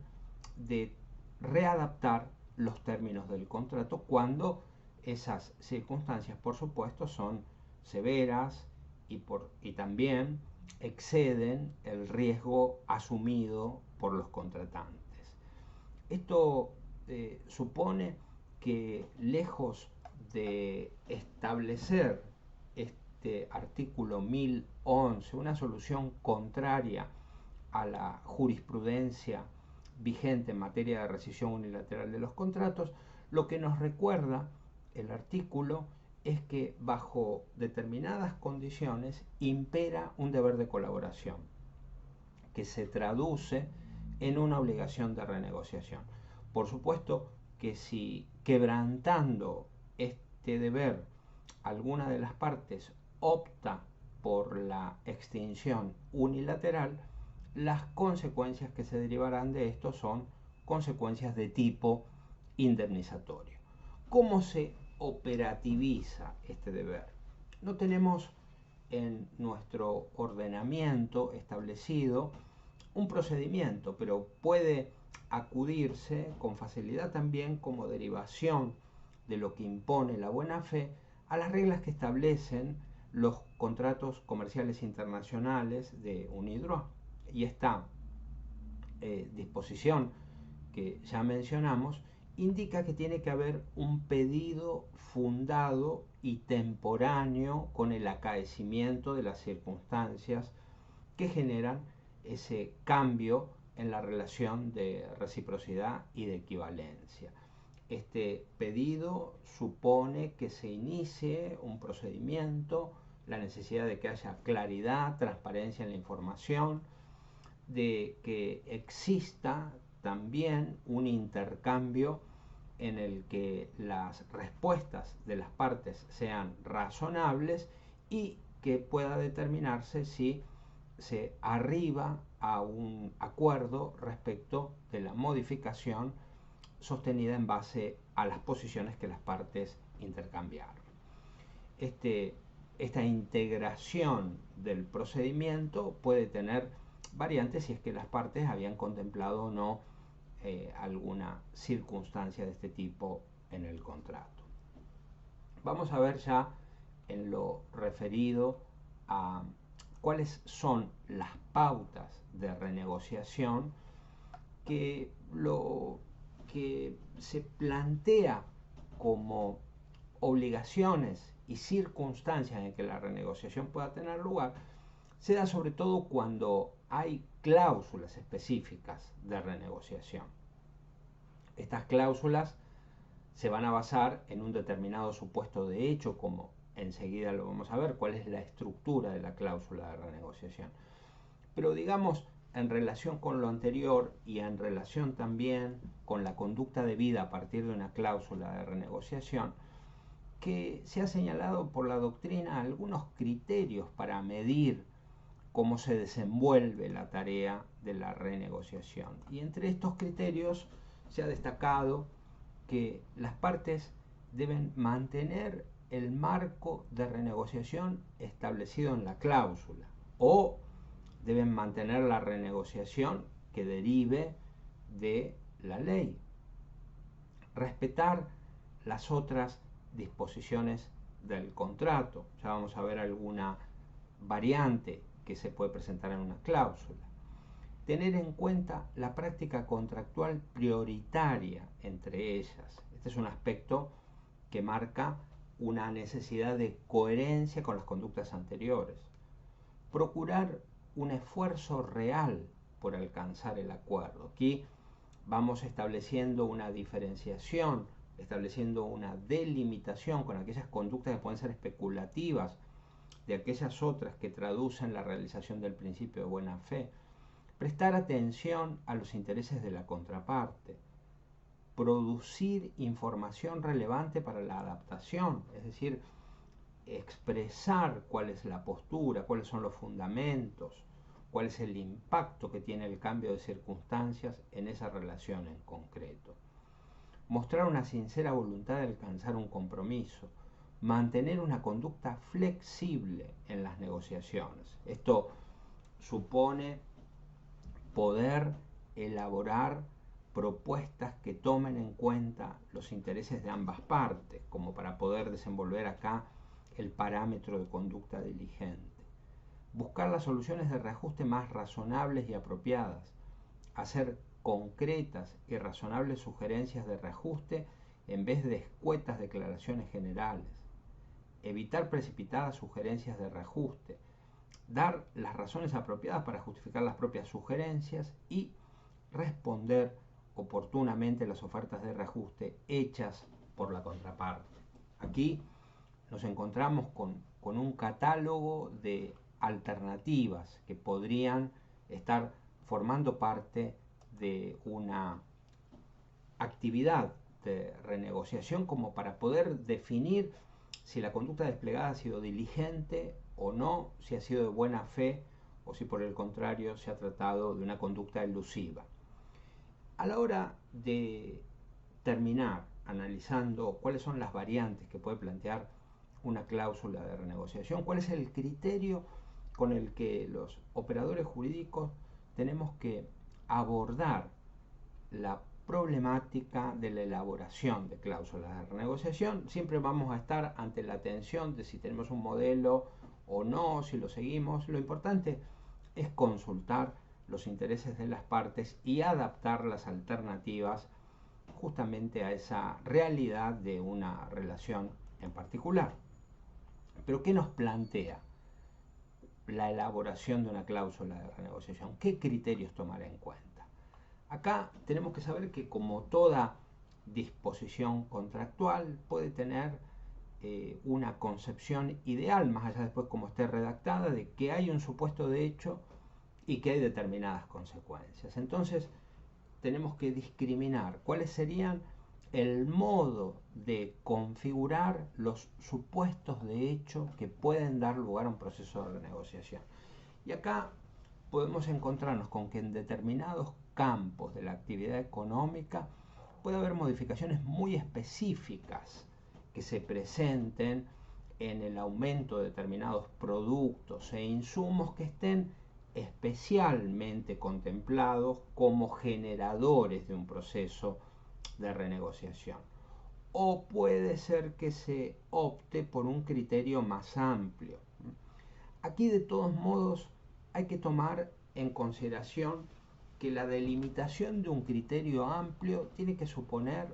[SPEAKER 1] de readaptar los términos del contrato cuando esas circunstancias, por supuesto, son severas y también exceden el riesgo asumido por los contratantes. Esto supone que lejos de establecer este artículo 1011 una solución contraria a la jurisprudencia vigente en materia de rescisión unilateral de los contratos, lo que nos recuerda el artículo es que bajo determinadas condiciones impera un deber de colaboración que se traduce en una obligación de renegociación. Por supuesto que si quebrantando este deber alguna de las partes opta por la extinción unilateral, las consecuencias que se derivarán de esto son consecuencias de tipo indemnizatorio. ¿Cómo se operativiza este deber? No tenemos en nuestro ordenamiento establecido un procedimiento, pero puede acudirse con facilidad también como derivación de lo que impone la buena fe a las reglas que establecen los contratos comerciales internacionales de UNIDROIT. Y esta disposición que ya mencionamos indica que tiene que haber un pedido fundado y temporáneo con el acaecimiento de las circunstancias que generan ese cambio en la relación de reciprocidad y de equivalencia. Este pedido supone que se inicie un procedimiento, la necesidad de que haya claridad, transparencia en la información, de que exista también un intercambio en el que las respuestas de las partes sean razonables y que pueda determinarse si se arriba a un acuerdo respecto de la modificación sostenida en base a las posiciones que las partes intercambiaron. Esta integración del procedimiento puede tener variantes si es que las partes habían contemplado o no alguna circunstancia de este tipo en el contrato. Vamos a ver ya en lo referido a cuáles son las pautas de renegociación que lo que se plantea como obligaciones y circunstancias en que la renegociación pueda tener lugar, se da sobre todo cuando hay cláusulas específicas de renegociación. Estas cláusulas se van a basar en un determinado supuesto de hecho, como enseguida lo vamos a ver, cuál es la estructura de la cláusula de renegociación. Pero digamos, en relación con lo anterior y en relación también con la conducta debida a partir de una cláusula de renegociación, que se ha señalado por la doctrina algunos criterios para medir cómo se desenvuelve la tarea de la renegociación. Y entre estos criterios se ha destacado que las partes deben mantener el marco de renegociación establecido en la cláusula o deben mantener la renegociación que derive de la ley. Respetar las otras disposiciones del contrato. Ya vamos a ver alguna variante que se puede presentar en una cláusula. Tener en cuenta la práctica contractual prioritaria entre ellas. Este es un aspecto que marca una necesidad de coherencia con las conductas anteriores. Procurar un esfuerzo real por alcanzar el acuerdo. Aquí vamos estableciendo una diferenciación, estableciendo una delimitación con aquellas conductas que pueden ser especulativas de aquellas otras que traducen la realización del principio de buena fe. Prestar atención a los intereses de la contraparte. Producir información relevante para la adaptación, es decir, expresar cuál es la postura, cuáles son los fundamentos, cuál es el impacto que tiene el cambio de circunstancias en esa relación en concreto. Mostrar una sincera voluntad de alcanzar un compromiso. Mantener una conducta flexible en las negociaciones. Esto supone poder elaborar propuestas que tomen en cuenta los intereses de ambas partes, como para poder desenvolver acá el parámetro de conducta diligente. Buscar las soluciones de reajuste más razonables y apropiadas. Hacer concretas y razonables sugerencias de reajuste en vez de escuetas declaraciones generales. Evitar precipitadas sugerencias de reajuste. Dar las razones apropiadas para justificar las propias sugerencias y responder oportunamente las ofertas de reajuste hechas por la contraparte. Aquí nos encontramos con un catálogo de alternativas que podrían estar formando parte de una actividad de renegociación como para poder definir si la conducta desplegada ha sido diligente o no, si ha sido de buena fe o si por el contrario se ha tratado de una conducta elusiva. A la hora de terminar analizando cuáles son las variantes que puede plantear una cláusula de renegociación, cuál es el criterio con el que los operadores jurídicos tenemos que abordar la problemática de la elaboración de cláusulas de renegociación, siempre vamos a estar ante la tensión de si tenemos un modelo o no, si lo seguimos. Lo importante es consultar los intereses de las partes y adaptar las alternativas justamente a esa realidad de una relación en particular. Pero ¿qué nos plantea la elaboración de una cláusula de renegociación? ¿Qué criterios tomar en cuenta? Acá tenemos que saber que, como toda disposición contractual, puede tener una concepción ideal, más allá después como esté redactada, de que hay un supuesto de hecho y que hay determinadas consecuencias. Entonces, tenemos que discriminar cuáles serían el modo de configurar los supuestos de hecho que pueden dar lugar a un proceso de renegociación. Y acá podemos encontrarnos con que en determinados campos de la actividad económica puede haber modificaciones muy específicas que se presenten en el aumento de determinados productos e insumos que estén especialmente contemplados como generadores de un proceso de renegociación. O puede ser que se opte por un criterio más amplio. Aquí, de todos modos, hay que tomar en consideración que la delimitación de un criterio amplio tiene que suponer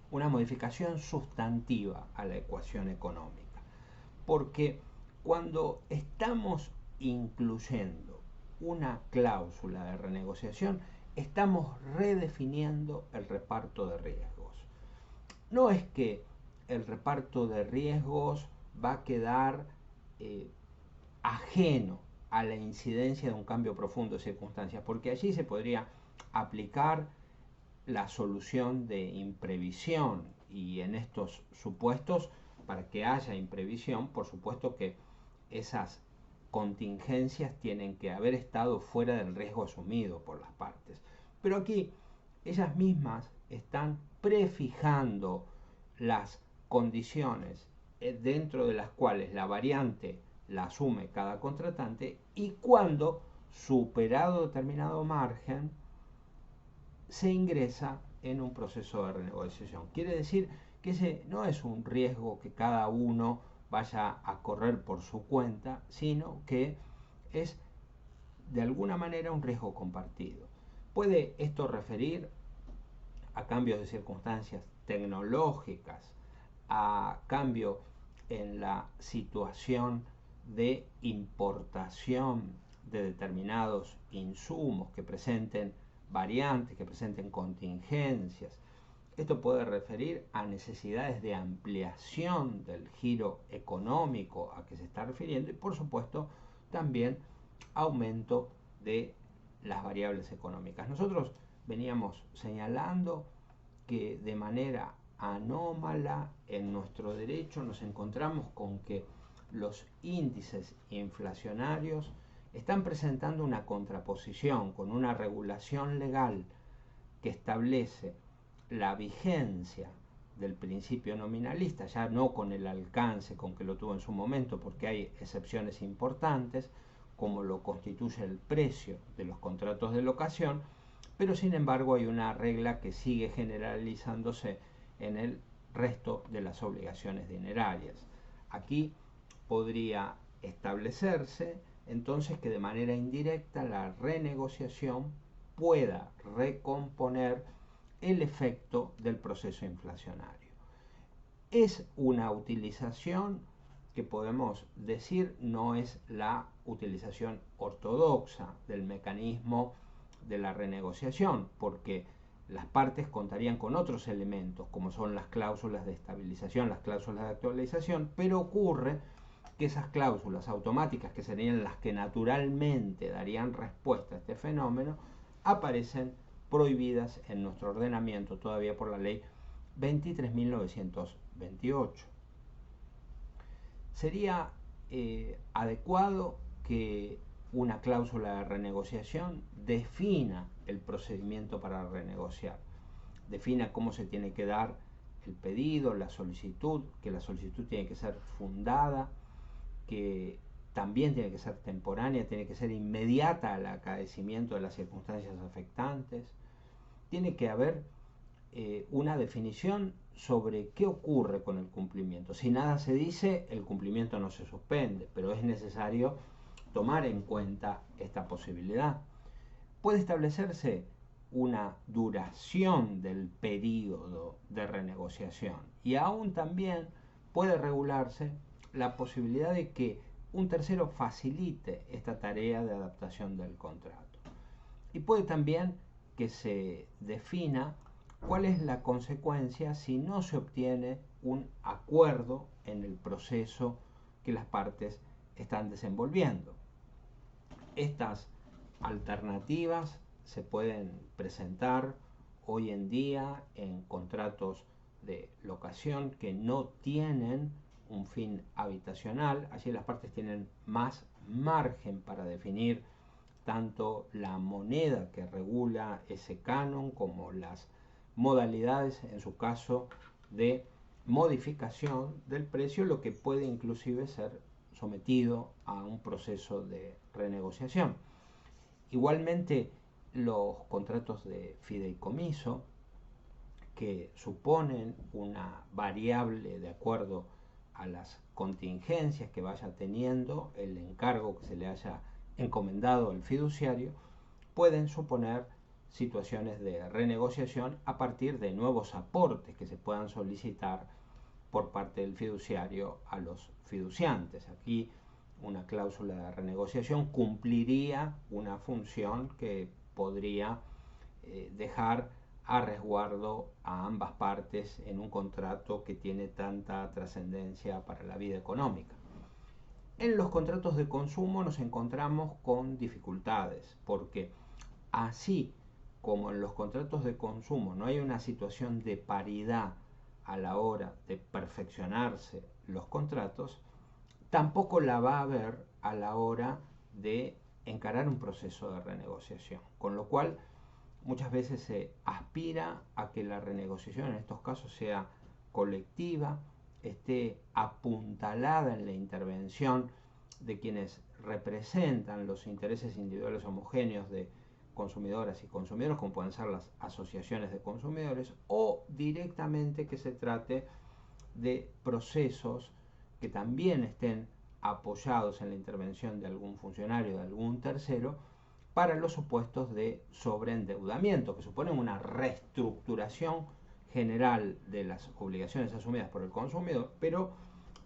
[SPEAKER 1] una modificación sustantiva a la ecuación económica, porque cuando estamos incluyendo una cláusula de renegociación, estamos redefiniendo el reparto de riesgos. No es que el reparto de riesgos va a quedar ajeno a la incidencia de un cambio profundo de circunstancias, porque allí se podría aplicar la solución de imprevisión, y en estos supuestos, para que haya imprevisión, por supuesto que esas contingencias tienen que haber estado fuera del riesgo asumido por las partes. Pero aquí ellas mismas están prefijando las condiciones dentro de las cuales la variante la asume cada contratante, y cuando, superado determinado margen, se ingresa en un proceso de renegociación. Quiere decir que ese no es un riesgo que cada uno vaya a correr por su cuenta, sino que es de alguna manera un riesgo compartido. Puede esto referir a cambios de circunstancias tecnológicas, a cambio en la situación de importación de determinados insumos que presenten variantes, que presenten contingencias. Esto puede referir a necesidades de ampliación del giro económico a que se está refiriendo, y por supuesto también aumento de las variables económicas. Nosotros veníamos señalando que de manera anómala en nuestro derecho nos encontramos con que los índices inflacionarios están presentando una contraposición con una regulación legal que establece la vigencia del principio nominalista, ya no con el alcance con que lo tuvo en su momento, porque hay excepciones importantes, como lo constituye el precio de los contratos de locación, pero sin embargo hay una regla que sigue generalizándose en el resto de las obligaciones dinerarias. Aquí podría establecerse entonces que de manera indirecta la renegociación pueda recomponer el efecto del proceso inflacionario. Es una utilización que podemos decir no es la utilización ortodoxa del mecanismo de la renegociación, porque las partes contarían con otros elementos, como son las cláusulas de estabilización, las cláusulas de actualización, pero ocurre que esas cláusulas automáticas, que serían las que naturalmente darían respuesta a este fenómeno, aparecen prohibidas en nuestro ordenamiento todavía por la ley 23.928. Sería adecuado que una cláusula de renegociación defina el procedimiento para renegociar, defina cómo se tiene que dar el pedido, la solicitud, que la solicitud tiene que ser fundada, que también tiene que ser temporánea, tiene que ser inmediata al acaecimiento de las circunstancias afectantes, tiene que haber una definición sobre qué ocurre con el cumplimiento. Si nada se dice, el cumplimiento no se suspende, pero es necesario tomar en cuenta esta posibilidad. Puede establecerse una duración del periodo de renegociación y aún también puede regularse la posibilidad de que un tercero facilite esta tarea de adaptación del contrato. Y puede también que se defina cuál es la consecuencia si no se obtiene un acuerdo en el proceso que las partes están desenvolviendo. Estas alternativas se pueden presentar hoy en día en contratos de locación que no tienen un fin habitacional. Allí las partes tienen más margen para definir tanto la moneda que regula ese canon como las modalidades, en su caso, de modificación del precio, lo que puede inclusive ser sometido a un proceso de renegociación. Igualmente, los contratos de fideicomiso, que suponen una variable de acuerdo a las contingencias que vaya teniendo el encargo que se le haya encomendado al fiduciario, pueden suponer situaciones de renegociación a partir de nuevos aportes que se puedan solicitar por parte del fiduciario a los fiduciantes. Aquí una cláusula de renegociación cumpliría una función que podría dejar a resguardo a ambas partes en un contrato que tiene tanta trascendencia para la vida económica. En los contratos de consumo nos encontramos con dificultades, porque así como en los contratos de consumo no hay una situación de paridad a la hora de perfeccionarse los contratos, tampoco la va a haber a la hora de encarar un proceso de renegociación. Con lo cual, muchas veces se aspira a que la renegociación en estos casos sea colectiva, esté apuntalada en la intervención de quienes representan los intereses individuales homogéneos de consumidoras y consumidores, como pueden ser las asociaciones de consumidores, o directamente que se trate de procesos que también estén apoyados en la intervención de algún funcionario, de algún tercero, para los supuestos de sobreendeudamiento, que suponen una reestructuración general de las obligaciones asumidas por el consumidor, pero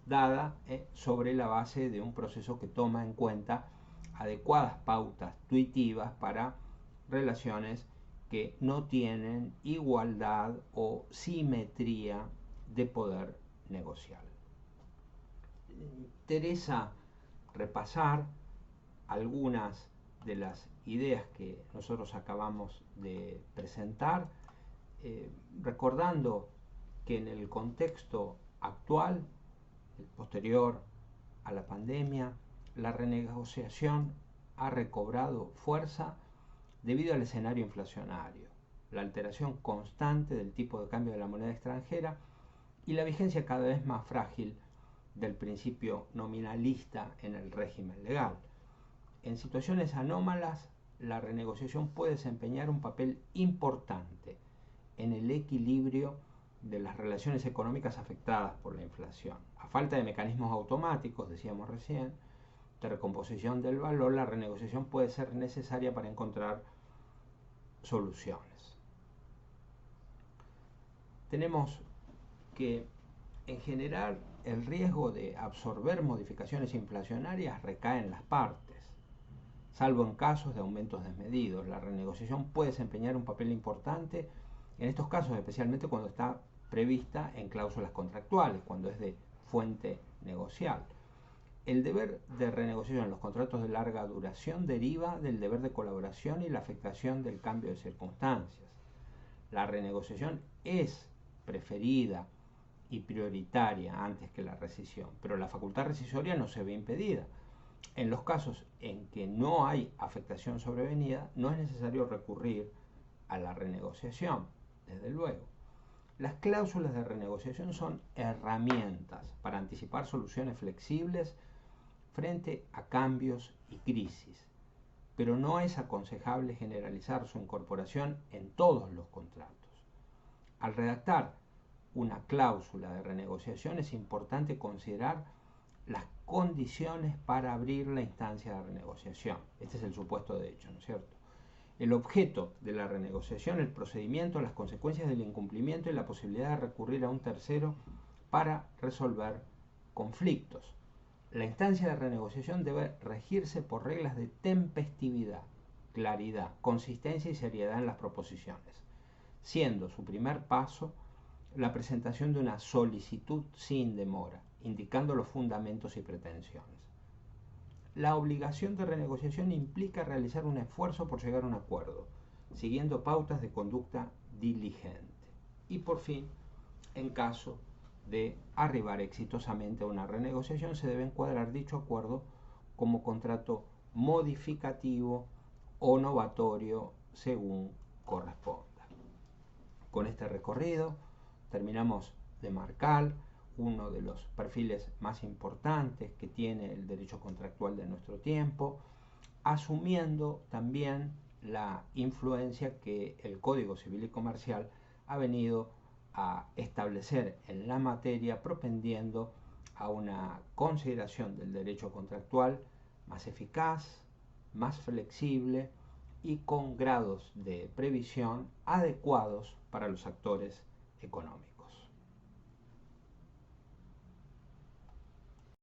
[SPEAKER 1] dada sobre la base de un proceso que toma en cuenta adecuadas pautas tuitivas para relaciones que no tienen igualdad o simetría de poder negocial. Interesa repasar algunas de las ideas que nosotros acabamos de presentar, recordando que en el contexto actual, posterior a la pandemia, la renegociación ha recobrado fuerza debido al escenario inflacionario, la alteración constante del tipo de cambio de la moneda extranjera y la vigencia cada vez más frágil del principio nominalista en el régimen legal. En situaciones anómalas, la renegociación puede desempeñar un papel importante en el equilibrio de las relaciones económicas afectadas por la inflación. A falta de mecanismos automáticos, decíamos recién, de recomposición del valor, la renegociación puede ser necesaria para encontrar soluciones. Tenemos que, en general, el riesgo de absorber modificaciones inflacionarias recae en las partes. salvo en casos de aumentos desmedidos. La renegociación puede desempeñar un papel importante en estos casos, especialmente cuando está prevista en cláusulas contractuales, cuando es de fuente negocial. El deber de renegociación en los contratos de larga duración deriva del deber de colaboración y la afectación del cambio de circunstancias. La renegociación es preferida y prioritaria antes que la rescisión, pero la facultad rescisoria no se ve impedida. En los casos en que no hay afectación sobrevenida, no es necesario recurrir a la renegociación, desde luego. Las cláusulas de renegociación son herramientas para anticipar soluciones flexibles frente a cambios y crisis, pero no es aconsejable generalizar su incorporación en todos los contratos. Al redactar una cláusula de renegociación es importante considerar las condiciones para abrir la instancia de renegociación. Este es el supuesto de hecho, ¿no es cierto? El objeto de la renegociación, el procedimiento, las consecuencias del incumplimiento y la posibilidad de recurrir a un tercero para resolver conflictos. La instancia de renegociación debe regirse por reglas de tempestividad, claridad, consistencia y seriedad en las proposiciones, siendo su primer paso la presentación de una solicitud sin demora, indicando los fundamentos y pretensiones. La obligación de renegociación implica realizar un esfuerzo por llegar a un acuerdo, siguiendo pautas de conducta diligente. Y por fin, en caso de arribar exitosamente a una renegociación, se debe encuadrar dicho acuerdo como contrato modificativo o novatorio según corresponda. Con este recorrido terminamos de marcar uno de los perfiles más importantes que tiene el derecho contractual de nuestro tiempo, asumiendo también la influencia que el Código Civil y Comercial ha venido a establecer en la materia, propendiendo a una consideración del derecho contractual más eficaz, más flexible y con grados de previsión adecuados para los actores económicos.